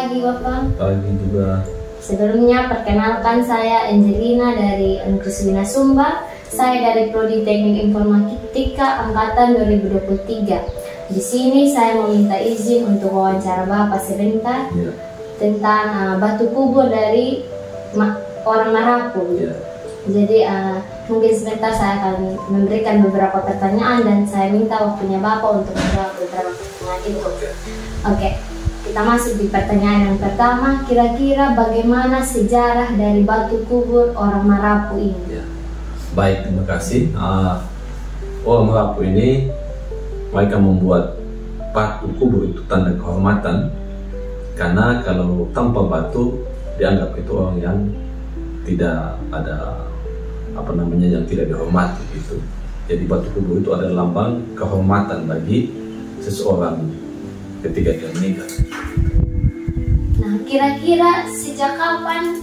pagi Bapak. Pagi juga. Sebelumnya perkenalkan saya Angelina dari Universitas Sumba. Saya dari Prodi Teknik Informatika Angkatan 2023. Di sini saya meminta izin untuk wawancara Bapak sebentar tentang batu kubur dari orang Marapu. Jadi mungkin sebentar saya akan memberikan beberapa pertanyaan dan saya minta waktunya Bapak untuk menjawab beberapa pertanyaan itu. Oke, kita masuk di pertanyaan yang pertama. Kira-kira bagaimana sejarah dari batu kubur orang Marapu ini? Baik, terima kasih. Orang Marapu ini mereka membuat batu kubur itu tanda kehormatan, karena kalau tanpa batu dianggap itu orang yang tidak ada yang tidak dihormati gitu. Jadi batu kubur itu adalah lambang kehormatan bagi seseorang ketika dia meninggal. Nah, kira-kira sejak kapan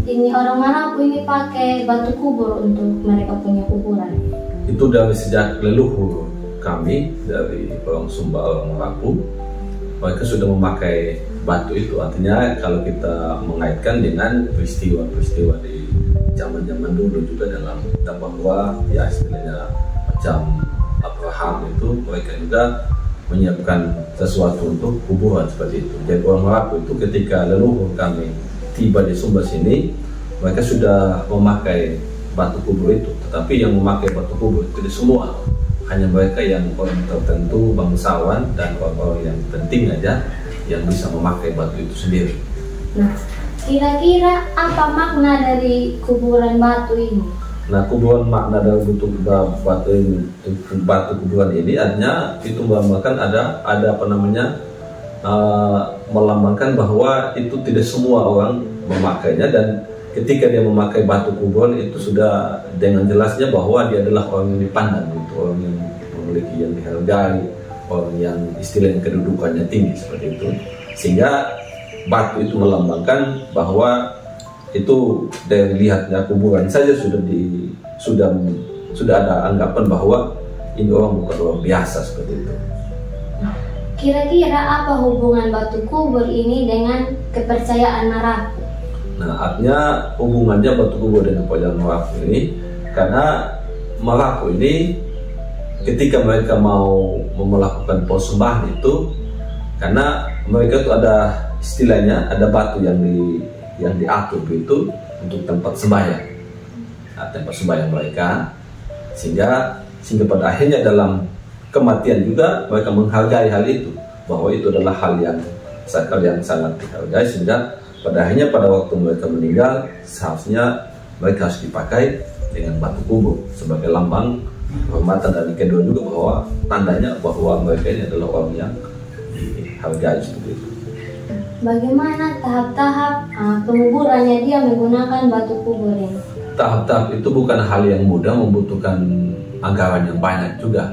ini orang Marapu ini pakai batu kubur untuk mereka punya kuburan? Itu dari sejak leluhur kami, dari orang Sumba, orang Marapu, mereka sudah memakai batu itu. Artinya kalau kita mengaitkan dengan peristiwa-peristiwa di zaman dulu juga dalam bahwa ya istilahnya macam Abraham itu, mereka juga menyiapkan sesuatu untuk kuburan seperti itu. Jadi orang Marapu itu ketika leluhur kami tiba di Sumba sini, mereka sudah memakai batu kubur itu. Tetapi yang memakai batu kubur itu tidak semua, hanya mereka yang orang tertentu, bangsawan dan orang-orang yang penting aja yang bisa memakai batu itu sendiri. Nah, kira-kira apa makna dari kuburan batu ini? Nah, kuburan makna dari batu kuburan ini artinya itu melambangkan melambangkan bahwa itu tidak semua orang memakainya, dan ketika dia memakai batu kuburan itu sudah dengan jelasnya bahwa dia adalah orang yang dipandang, itu orang yang memiliki, yang dihargai, orang yang istilahnya kedudukannya tinggi seperti itu, sehingga batu itu melambangkan bahwa itu dari lihatnya kuburan saja sudah ada anggapan bahwa ini orang bukan orang biasa seperti itu. Kira-kira apa hubungan batu kubur ini dengan kepercayaan Marapu? Nah, artinya hubungannya batu kubur dengan kepercayaan Marapu ini karena Marapu ini ketika mereka mau melakukan persembahan itu, karena mereka itu ada istilahnya ada batu yang diatur itu untuk tempat sembahyang, tempat sembahyang mereka, sehingga pada akhirnya dalam kematian juga mereka menghargai hal itu, bahwa itu adalah hal yang sangat dihargai, sehingga pada akhirnya pada waktu mereka meninggal seharusnya mereka harus dipakai dengan batu kubur sebagai lambang kehormatan, dan kedua juga bahwa tandanya bahwa mereka ini adalah orang yang dihargai seperti itu. Bagaimana tahap-tahap penguburannya dia menggunakan batu kubur ini? Tahap-tahap itu bukan hal yang mudah, membutuhkan anggaran yang banyak juga.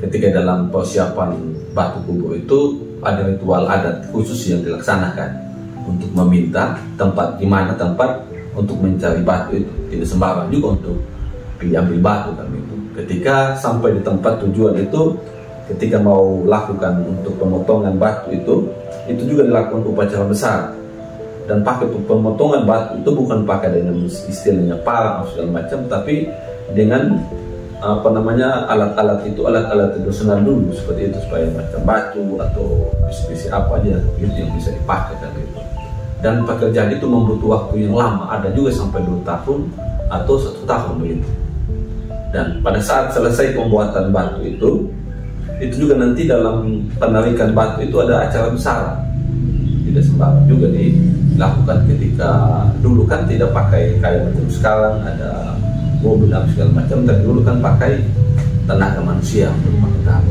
Ketika dalam persiapan batu kubur itu ada ritual adat khusus yang dilaksanakan untuk meminta tempat, di mana tempat untuk mencari batu itu. Tidak sembarang juga untuk diambil batu kan itu. Ketika sampai di tempat tujuan itu, ketika mau lakukan untuk pemotongan batu itu juga dilakukan upacara besar, dan pakai pemotongan batu itu bukan pakai dengan istilahnya parang atau segala macam, tapi dengan alat-alat tradisional dulu seperti itu, supaya macam batu atau besi-besi apa aja itu yang bisa dipakai kan gitu. Dan pekerjaan itu membutuh waktu yang lama, ada juga sampai 2 tahun atau 1 tahun begitu. Dan pada saat selesai pembuatan batu itu juga nanti dalam penarikan batu itu ada acara besar. Tidak sembarang juga dilakukan. Ketika dulu kan tidak pakai kayak macam sekarang ada mobil apa segala macam, dan dulu kan pakai tenaga manusia untuk melakukan.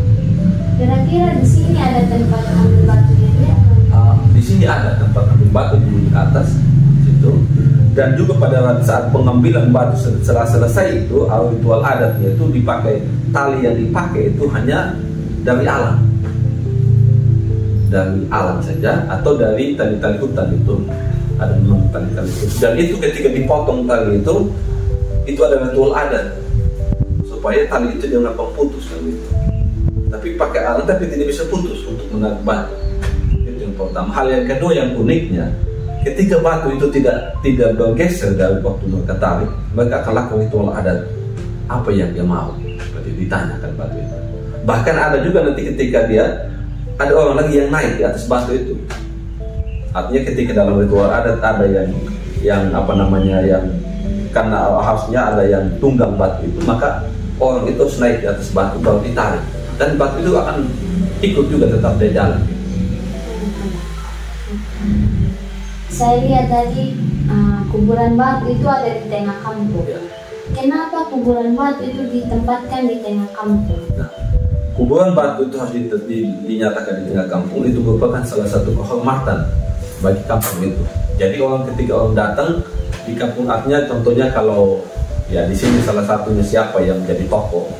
Kira-kira di sini ada tempat ambil batunya dia? Di sini ada tempat ambil batu di atas situ, dan juga pada saat pengambilan batu setelah selesai itu ritual adatnya itu dipakai tali yang dipakai itu hanya dari alam saja, atau dari tali-tali hutan itu, ada memang tali-tali hutan, dan itu ketika dipotong tali itu ada ritual adat supaya tali itu jangan putus kan gitu. Tapi pakai alat tapi tidak bisa putus untuk menarik batu, itu yang pertama. Hal yang kedua yang uniknya, ketika batu itu tidak bergeser dari waktu mereka tarik, mereka akan lakukan ritual adat apa yang dia mau, seperti ditanyakan batu itu. Bahkan ada juga nanti ketika ada orang lagi yang naik di atas batu itu. Artinya ketika dalam ritual adat ada yang apa namanya, yang karena harusnya ada yang tunggang batu itu, maka orang itu harus naik di atas batu baru ditarik, dan batu itu akan ikut juga tetap di jalan. Saya lihat tadi kuburan batu itu ada di tengah kampung. Kenapa kuburan batu itu ditempatkan di tengah kampung? Nah, kuburan batu itu harus dinyatakan di tengah kampung. Itu merupakan salah satu kehormatan bagi kampung itu. Jadi ketika orang datang di kampung, artinya contohnya kalau ya di sini salah satunya siapa yang jadi tokoh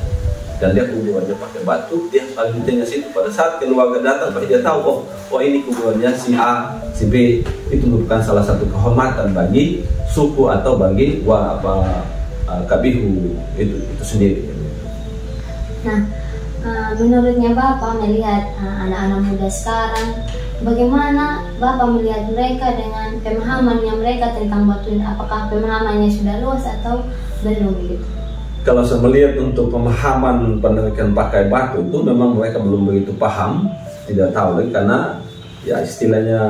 dan dia kuburannya pakai batu, dia harus di tengah situ. Pada saat keluarga datang, pasti dia tahu oh ini kuburannya si A, si B. Itu merupakan salah satu kehormatan bagi suku atau bagi kabihu itu sendiri. Nah, menurutnya Bapak melihat anak-anak muda sekarang, bagaimana Bapak melihat mereka dengan pemahamannya mereka tentang batu ini? Apakah pemahamannya sudah luas atau belum begitu? Kalau saya melihat untuk pemahaman penarikan pakai batu itu memang mereka belum begitu paham, tidak tahu lagi, karena ya istilahnya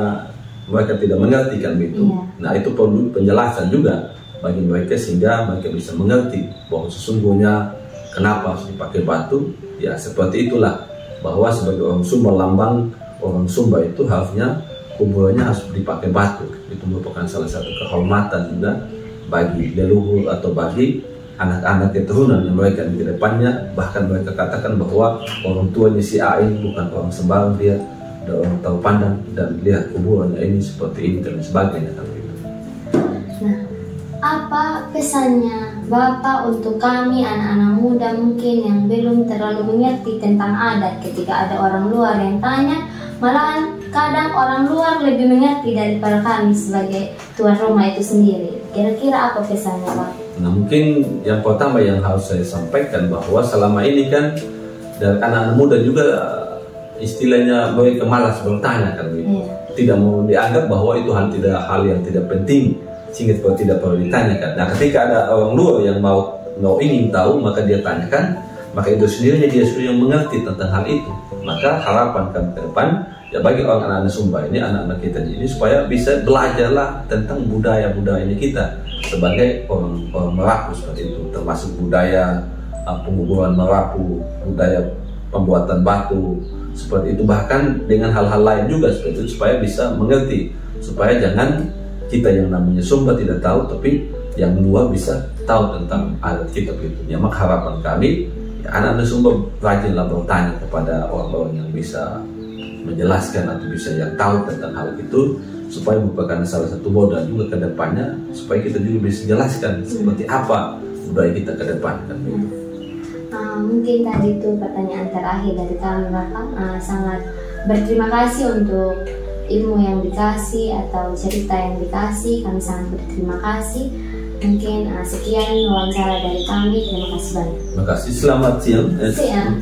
mereka tidak mengerti kan begitu. Nah, itu perlu penjelasan juga bagi mereka sehingga mereka bisa mengerti bahwa sesungguhnya kenapa harus dipakai batu. Ya seperti itulah, bahwa sebagai orang Sumba, lambang orang Sumba itu harusnya kuburannya harus dipakai batu. Itu merupakan salah satu kehormatan juga bagi leluhur atau bagi anak-anak keturunan yang mereka di depannya. Bahkan mereka katakan bahwa orang tuanya si A ini bukan orang sembarang, dia ada orang tahu pandang dan lihat kuburannya ini seperti ini dan sebagainya kan gitu. Nah, apa pesannya Bapak untuk kami anak-anak muda mungkin yang belum terlalu mengerti tentang adat? Ketika ada orang luar yang tanya, malahan kadang orang luar lebih mengerti daripada kami sebagai tuan rumah itu sendiri. Kira-kira apa pesannya Bapak? Nah, mungkin yang pertama yang harus saya sampaikan bahwa selama ini kan dari anak-anak muda juga istilahnya mereka malas bertanya kan gitu. Tidak mau dianggap bahwa itu hal yang tidak penting, sehingga tidak perlu ditanyakan. Nah, ketika ada orang luar yang mau ingin tahu, maka dia tanyakan, maka itu sendirinya dia sudah yang mengerti tentang hal itu. Maka harapan kami ke depan ya bagi orang anak-anak Sumba ini, anak-anak kita ini, supaya bisa belajarlah tentang budaya-budayanya kita sebagai orang Merapu seperti itu, termasuk budaya penguburan Merapu, budaya pembuatan batu seperti itu, bahkan dengan hal-hal lain juga seperti itu, supaya bisa mengerti, supaya jangan kita yang namanya Sumba tidak tahu, tapi yang luar bisa tahu tentang adat kita begitu. Ya, maka harapan kami ya, anak-anak Sumba rajinlah bertanya kepada orang-orang yang bisa menjelaskan atau bisa yang tahu tentang hal itu, supaya merupakan salah satu modal juga ke depannya, supaya kita juga bisa jelaskan seperti apa budaya kita ke depan kan begitu. Mungkin tadi itu pertanyaan terakhir dari kami Bapak. Sangat berterima kasih untuk ilmu yang dikasih atau cerita yang dikasih, kami sangat berterima kasih. Mungkin sekian wawancara dari kami, terima kasih banyak. Terima kasih, selamat siang. Siang.